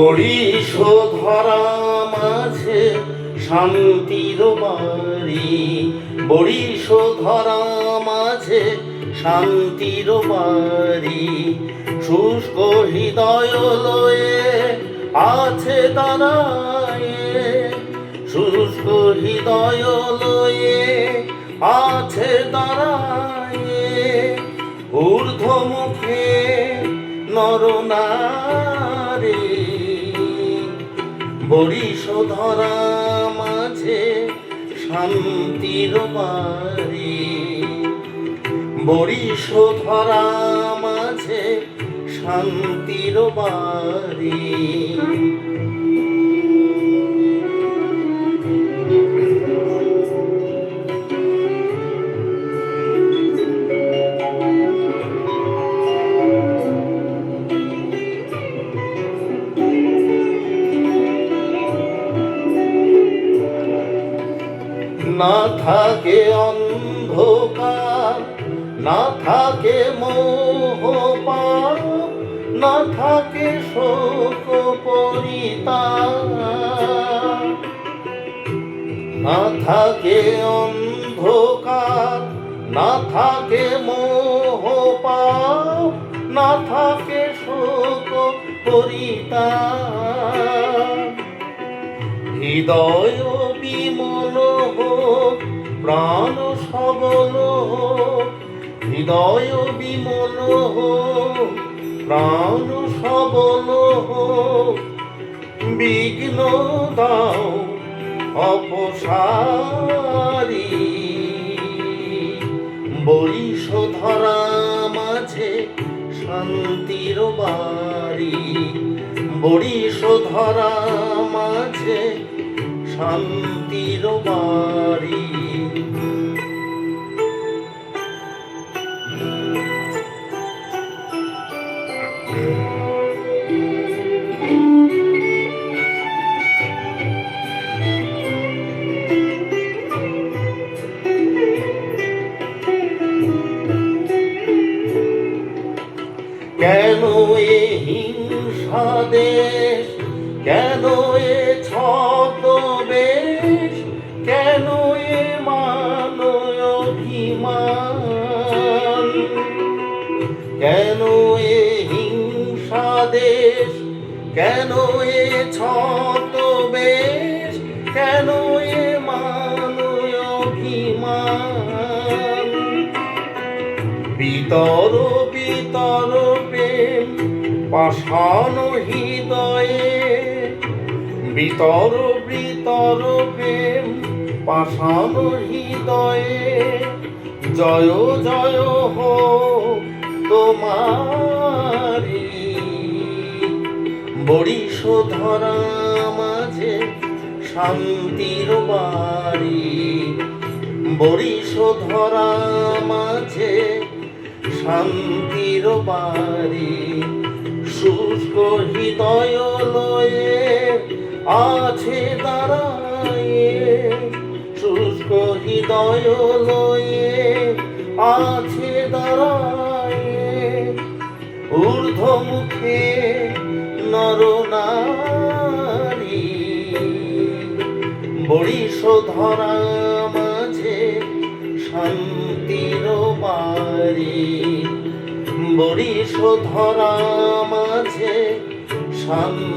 বরিশোধরা মাঝে শান্তির বাড়ি, বরিশোধরা মাঝে শান্তির বাড়ি। শুষ্ক হৃদয় লয়ে আছে দাঁড়ায়ে, শুষ্ক হৃদয় লয়ে আছে দাঁড়ায়ে। ঊর্ধ্বমুখে নরনারী, বরিশোধরা মাঝে শান্তির বাড়ি, বরিশোধরা মাঝে শান্তির বাড়ি। না থাকে অন্ধকার, না থাকে মোহ পাপ, না থাকে শোক পরিতাপ। না থাকে অন্ধকার, না থাকে মোহ পাপ, না থাকে শোক পরিতাপ। হৃদয় বিমল হোক, প্রাণ সবল হোক, হৃদয় বিমল হোক, প্রাণ সবল হোক। বিঘ্ন দাও অপসারী, বরিশোধরা মাঝে শান্তির বাড়ি, বরিশোধরা মাঝে শান্তির বাড়ি। কেন এ হিংসা দেশ, কেন এ ছদ্মবেশ, কেন এ মান অভিমান। কেন এ হিংসা দেশ, কেন এ ছদ্মবেশ, কেন এ মান অভিমান। বিতর বিতর প্রেম পাষাণ হৃদয়ে, বিতর বিতর প্রেম পাষাণ হৃদয়ে। জয় জয় হোক তোমারি, বরিশোধরা মাঝে শান্তির বাড়ি, বরিশোধরা মাঝে শান্তির বাড়ি। শুষ্ক হৃদয় লয়ে আছে দাঁড়ায়ে, শুষ্ক হৃদয় লয়ে আছে দাঁড়ায়ে। ঊর্ধ্বমুখে নরনারী, বরিশোধরা মাঝে শান্তির বাড়ি, বরিশোধরা মাঝে শান্তি।